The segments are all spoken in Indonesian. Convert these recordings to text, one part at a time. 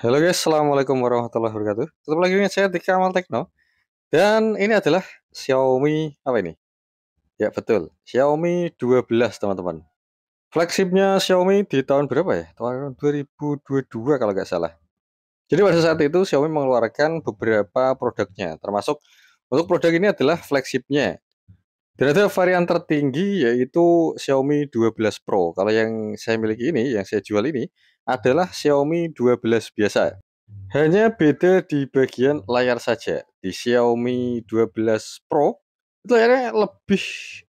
Halo guys, assalamualaikum warahmatullahi wabarakatuh. Ketemu lagi dengan saya Dika Amal Tekno. Dan ini adalah Xiaomi apa ini? Ya betul, Xiaomi 12 teman-teman. Flagshipnya Xiaomi di tahun berapa ya? Tahun 2022 kalau nggak salah. Jadi pada saat itu Xiaomi mengeluarkan beberapa produknya, termasuk untuk produk ini adalah flagshipnya. Dan ada varian tertinggi yaitu Xiaomi 12 Pro. Kalau yang saya miliki ini, yang saya jual ini adalah Xiaomi 12 biasa. Hanya beda di bagian layar saja. Di Xiaomi 12 Pro itu layarnya lebih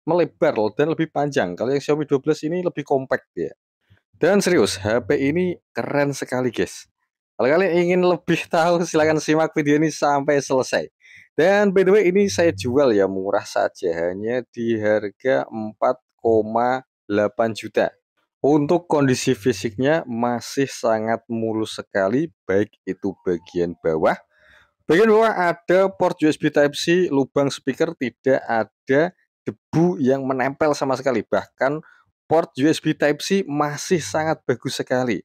melebar loh dan lebih panjang. Kalau yang Xiaomi 12 ini lebih compact ya. Dan serius, HP ini keren sekali, guys. Kalau kalian ingin lebih tahu, silahkan simak video ini sampai selesai. Dan by the way, ini saya jual ya murah saja, hanya di harga 4,8 juta. Untuk kondisi fisiknya masih sangat mulus sekali, baik itu bagian bawah. Bagian bawah ada port USB Type-C, lubang speaker tidak ada debu yang menempel sama sekali. Bahkan port USB Type-C masih sangat bagus sekali.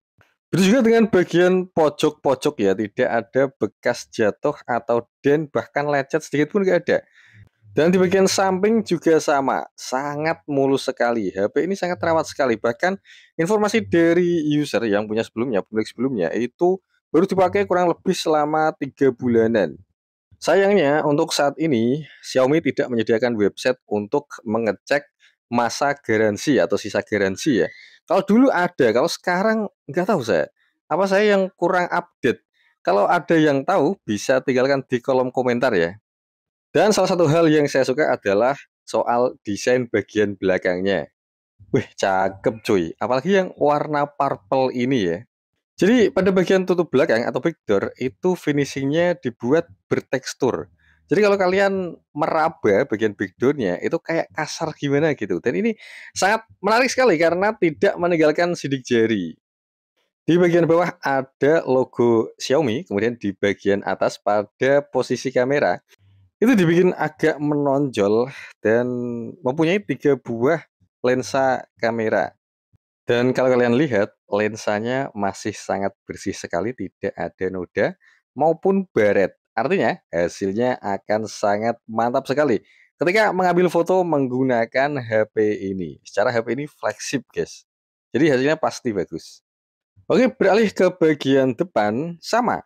Begitu juga dengan bagian pojok-pojok ya, tidak ada bekas jatuh atau dent, bahkan lecet sedikit pun nggak ada. Dan di bagian samping juga sama, sangat mulus sekali. HP ini sangat rawat sekali. Bahkan informasi dari user yang punya sebelumnya, pemilik sebelumnya itu baru dipakai kurang lebih selama 3 bulanan. Sayangnya untuk saat ini Xiaomi tidak menyediakan website untuk mengecek masa garansi atau sisa garansi ya. Kalau dulu ada, kalau sekarang nggak tahu saya. Apa saya yang kurang update? Kalau ada yang tahu bisa tinggalkan di kolom komentar ya. Dan salah satu hal yang saya suka adalah soal desain bagian belakangnya. Wih, cakep cuy. Apalagi yang warna purple ini ya. Jadi pada bagian tutup belakang atau backdoor itu finishingnya dibuat bertekstur. Jadi kalau kalian meraba bagian backdoornya itu kayak kasar gimana gitu. Dan ini sangat menarik sekali karena tidak meninggalkan sidik jari. Di bagian bawah ada logo Xiaomi, kemudian di bagian atas pada posisi kamera itu dibikin agak menonjol dan mempunyai 3 buah lensa kamera. Dan kalau kalian lihat, lensanya masih sangat bersih sekali, tidak ada noda maupun baret. Artinya, hasilnya akan sangat mantap sekali ketika mengambil foto menggunakan HP ini. Secara HP ini flagship, guys. Jadi hasilnya pasti bagus. Oke, beralih ke bagian depan, sama.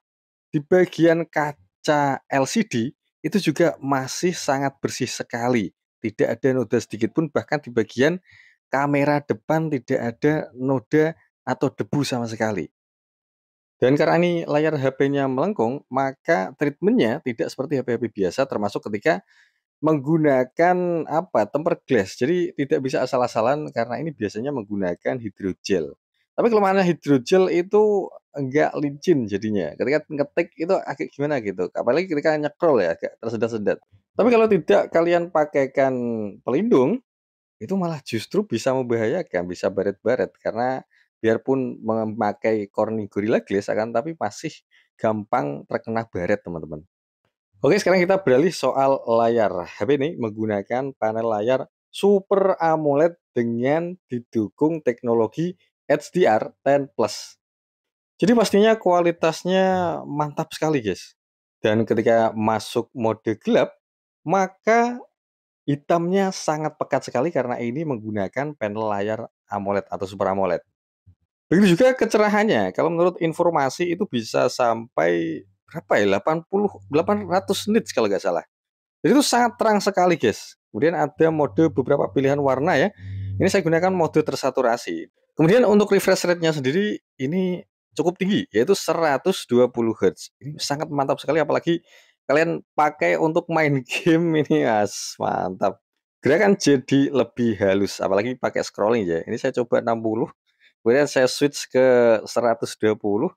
Di bagian kaca LCD itu juga masih sangat bersih sekali. Tidak ada noda sedikit pun, bahkan di bagian kamera depan tidak ada noda atau debu sama sekali. Dan karena ini layar HP-nya melengkung, maka treatment-nya tidak seperti HP-HP biasa, termasuk ketika menggunakan apa, tempered glass. Jadi tidak bisa asal-asalan karena ini biasanya menggunakan hidrogel. Tapi kelemahannya hidrogel itu enggak licin jadinya. Ketika ngetik itu agak gimana gitu. Apalagi ketika nyekrol ya, agak tersedat-sedat. Tapi kalau tidak kalian pakaikan pelindung, itu malah justru bisa membahayakan, bisa baret-baret karena biarpun memakai Corning Gorilla Glass akan tapi masih gampang terkena baret, teman-teman. Oke, sekarang kita beralih soal layar. HP ini menggunakan panel layar Super AMOLED dengan didukung teknologi HDR10 Plus. Jadi pastinya kualitasnya mantap sekali, guys. Dan ketika masuk mode gelap, maka hitamnya sangat pekat sekali karena ini menggunakan panel layar AMOLED atau Super AMOLED. Begitu juga kecerahannya. Kalau menurut informasi itu bisa sampai berapa ya? 800 nits kalau nggak salah. Jadi itu sangat terang sekali, guys. Kemudian ada mode beberapa pilihan warna ya. Ini saya gunakan mode tersaturasi. Kemudian untuk refresh rate-nya sendiri ini cukup tinggi, yaitu 120 Hz. Ini sangat mantap sekali, apalagi kalian pakai untuk main game ini, mantap. Gerakan jadi lebih halus, apalagi pakai scrolling ya. Ini saya coba 60, kemudian saya switch ke 120,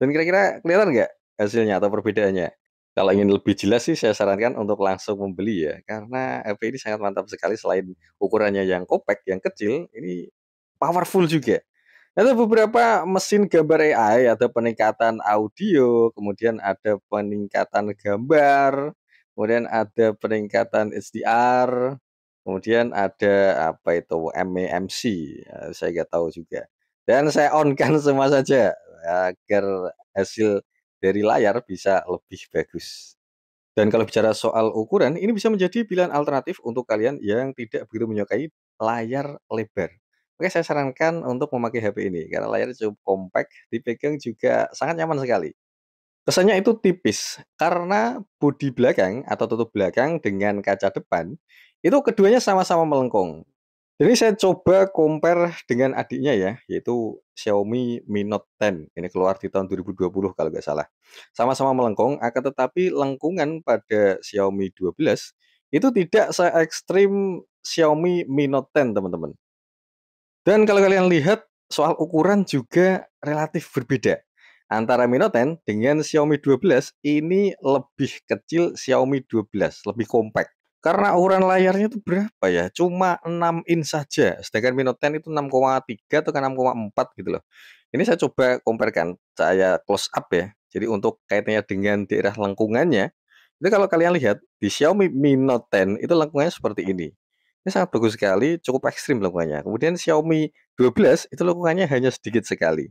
dan kira-kira kelihatan nggak hasilnya atau perbedaannya? Kalau ingin lebih jelas sih saya sarankan untuk langsung membeli ya, karena HP ini sangat mantap sekali selain ukurannya yang compact, yang kecil, ini powerful juga. Ada beberapa mesin gambar AI, ada peningkatan audio, kemudian ada peningkatan gambar, kemudian ada peningkatan HDR, kemudian ada apa itu MEMC, saya nggak tahu juga. Dan saya on kan semua saja agar hasil dari layar bisa lebih bagus. Dan kalau bicara soal ukuran, ini bisa menjadi pilihan alternatif untuk kalian yang tidak begitu menyukai layar lebar. Oke, saya sarankan untuk memakai HP ini karena layarnya cukup kompak, dipegang juga sangat nyaman sekali. Kesannya itu tipis, karena bodi belakang atau tutup belakang dengan kaca depan, itu keduanya sama-sama melengkung. Jadi saya coba compare dengan adiknya ya, yaitu Xiaomi Mi Note 10. Ini keluar di tahun 2020 kalau nggak salah. Sama-sama melengkung, akan tetapi lengkungan pada Xiaomi 12 itu tidak se-ekstrim Xiaomi Mi Note 10, teman-teman. Dan kalau kalian lihat soal ukuran juga relatif berbeda. Antara Mi Note 10 dengan Xiaomi 12 ini lebih kecil Xiaomi 12, lebih kompak. Karena ukuran layarnya itu berapa ya? Cuma 6 inch saja, sedangkan Mi Note 10 itu 6,3 atau 6,4 gitu loh. Ini saya coba compare-kan, saya close up ya. Jadi untuk kaitannya dengan daerah lengkungannya, itu kalau kalian lihat di Xiaomi Mi Note 10 itu lengkungannya seperti ini. Ini sangat bagus sekali, cukup ekstrim lengkungannya. Kemudian Xiaomi 12 itu lengkungannya hanya sedikit sekali.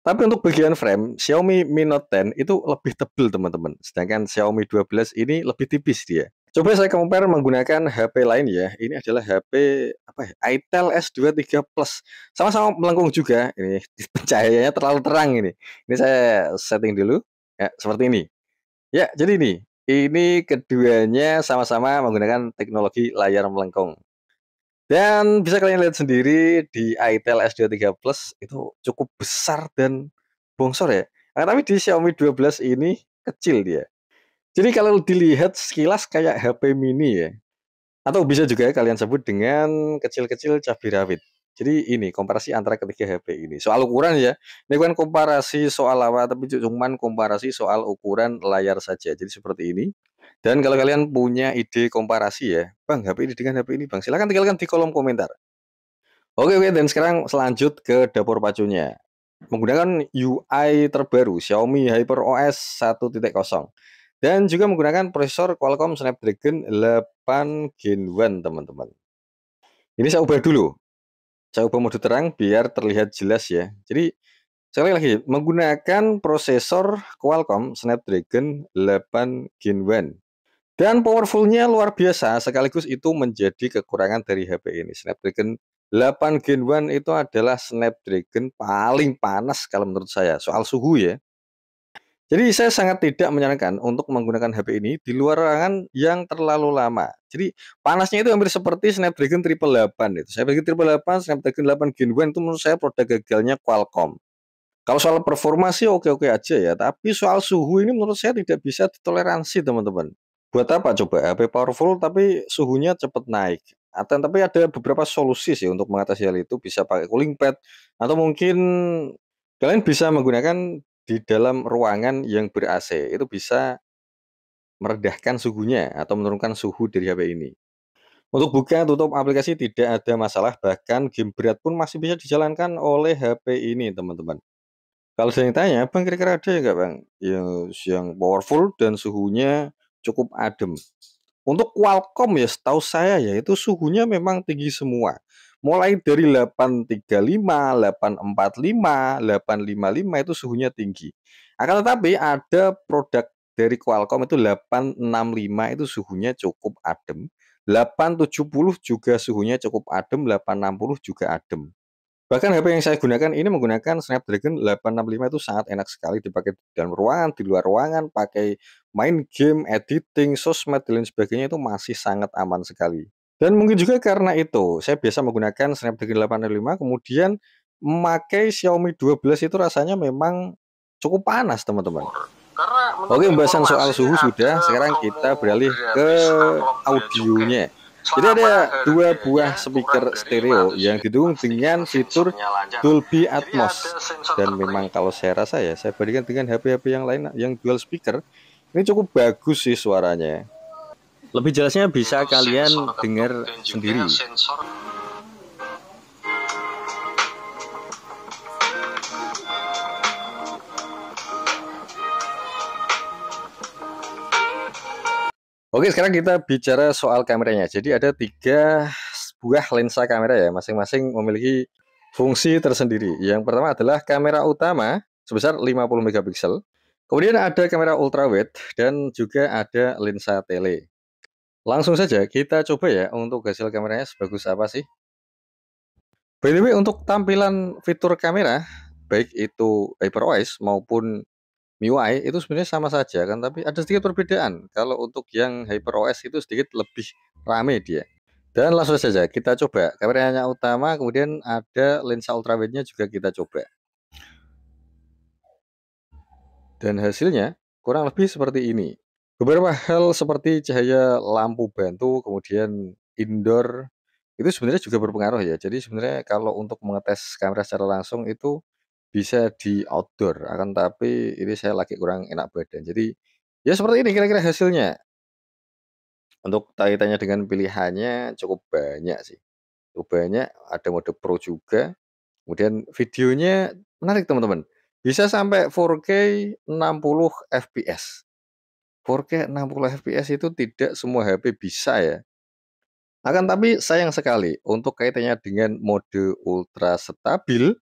Tapi untuk bagian frame, Xiaomi Mi Note 10 itu lebih tebal, teman-teman. Sedangkan Xiaomi 12 ini lebih tipis dia. Coba saya compare menggunakan HP lain ya. Ini adalah HP apa ya? Itel S23 Plus. Sama-sama melengkung juga. Ini cahayanya terlalu terang ini. Ini saya setting dulu. Ya, seperti ini. Ya, jadi ini keduanya sama-sama menggunakan teknologi layar melengkung. Dan bisa kalian lihat sendiri di Itel S23 Plus itu cukup besar dan bongsor ya. Nah, tapi di Xiaomi 12 ini kecil dia. Jadi kalau dilihat sekilas kayak HP mini ya. Atau bisa juga kalian sebut dengan kecil-kecil cabai rawit. Jadi ini komparasi antara ketiga HP ini. Soal ukuran ya, ini bukan komparasi soal apa, tapi cuman komparasi soal ukuran layar saja. Jadi seperti ini. Dan kalau kalian punya ide komparasi ya, Bang, HP ini dengan HP ini, Bang, silahkan tinggalkan di kolom komentar. Oke, dan sekarang selanjut ke dapur pacunya. Menggunakan UI terbaru Xiaomi HyperOS 1.0 dan juga menggunakan prosesor Qualcomm Snapdragon 8 Gen 1, teman-teman. Ini saya ubah dulu. Saya ubah mode terang biar terlihat jelas ya. Jadi sekali lagi menggunakan prosesor Qualcomm Snapdragon 8 Gen 1. Dan powerful-nya luar biasa, sekaligus itu menjadi kekurangan dari HP ini. Snapdragon 8 Gen 1 itu adalah Snapdragon paling panas kalau menurut saya, soal suhu ya. Jadi saya sangat tidak menyarankan untuk menggunakan HP ini di luar ruangan yang terlalu lama. Jadi panasnya itu hampir seperti Snapdragon 888 itu. Snapdragon 888, Snapdragon 8 Gen 1 itu menurut saya produk gagalnya Qualcomm. Kalau soal performa sih oke-oke aja ya, tapi soal suhu ini menurut saya tidak bisa ditoleransi, teman-teman. Buat apa coba HP powerful tapi suhunya cepat naik? Atau tapi ada beberapa solusi sih untuk mengatasi hal itu, bisa pakai cooling pad atau mungkin kalian bisa menggunakan di dalam ruangan yang ber-AC, itu bisa meredahkan suhunya atau menurunkan suhu dari HP ini. Untuk buka tutup aplikasi tidak ada masalah, bahkan game berat pun masih bisa dijalankan oleh HP ini, teman-teman. Kalau saya tanya, Bang, kira-kira ada nggak, Bang, yang powerful dan suhunya cukup adem? Untuk Qualcomm ya setahu saya ya itu suhunya memang tinggi semua. Mulai dari 835, 845, 855 itu suhunya tinggi. Akan tetapi ada produk dari Qualcomm itu 865 itu suhunya cukup adem. 870 juga suhunya cukup adem, 860 juga adem. Bahkan HP yang saya gunakan ini menggunakan Snapdragon 865 itu sangat enak sekali dipakai di dalam ruangan, di luar ruangan, pakai main game, editing, sosmed, dan lain sebagainya itu masih sangat aman sekali. Dan mungkin juga karena itu, saya biasa menggunakan Snapdragon 865, kemudian memakai Xiaomi 12 itu rasanya memang cukup panas, teman-teman. Oke, pembahasan soal suhu sudah, sekarang kita beralih ke audionya. Jadi ada dua buah speaker stereo yang didukung dengan fitur Dolby Atmos. Dan memang kalau saya rasa ya, saya bandingkan dengan HP-HP yang lain yang dual speaker, ini cukup bagus sih suaranya. Lebih jelasnya bisa kalian dengar sendiri. Oke, sekarang kita bicara soal kameranya. Jadi ada 3 buah lensa kamera ya, masing-masing memiliki fungsi tersendiri. Yang pertama adalah kamera utama, sebesar 50 megapiksel. Kemudian ada kamera ultrawide dan juga ada lensa tele. Langsung saja kita coba ya untuk hasil kameranya sebagus apa sih. By the way, untuk tampilan fitur kamera, baik itu HyperOS maupun MIUI itu sebenarnya sama saja kan, tapi ada sedikit perbedaan. Kalau untuk yang HyperOS itu sedikit lebih rame dia. Dan langsung saja kita coba. Kameranya utama, kemudian ada lensa ultrawide-nya juga kita coba. Dan hasilnya kurang lebih seperti ini. Beberapa hal seperti cahaya lampu bantu, kemudian indoor, itu sebenarnya juga berpengaruh ya. Jadi sebenarnya kalau untuk mengetes kamera secara langsung itu bisa di outdoor, akan tapi ini saya lagi kurang enak badan. Jadi ya seperti ini kira-kira hasilnya. Untuk kaitannya dengan pilihannya cukup banyak sih. Cukup banyak, ada mode Pro juga. Kemudian videonya menarik teman-teman. Bisa sampai 4K 60 fps. 4K 60 fps itu tidak semua HP bisa ya. Akan tapi sayang sekali untuk kaitannya dengan mode ultra stabil,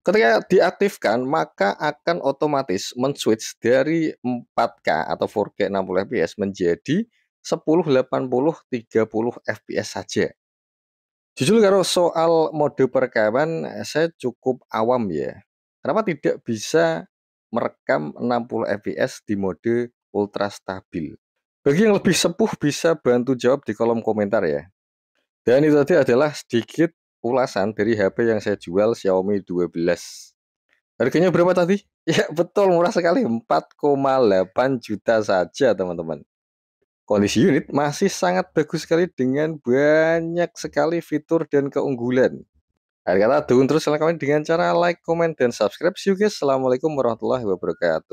ketika diaktifkan maka akan otomatis men-switch dari 4K atau 4K 60 fps menjadi 10, 80, 30 fps saja. Jujur kalau soal mode perekaman, saya cukup awam ya. Kenapa tidak bisa merekam 60 fps di mode ultra stabil? Bagi yang lebih sepuh bisa bantu jawab di kolom komentar ya. Dan itu tadi adalah sedikit ulasan dari HP yang saya jual, Xiaomi 12. Harganya berapa tadi? Ya betul, murah sekali, 4,8 juta saja teman-teman. Kondisi unit masih sangat bagus sekali dengan banyak sekali fitur dan keunggulan. Akhir kata, dukung terus channel kami dengan cara like, comment, dan subscribe. See you guys. Assalamualaikum warahmatullahi wabarakatuh.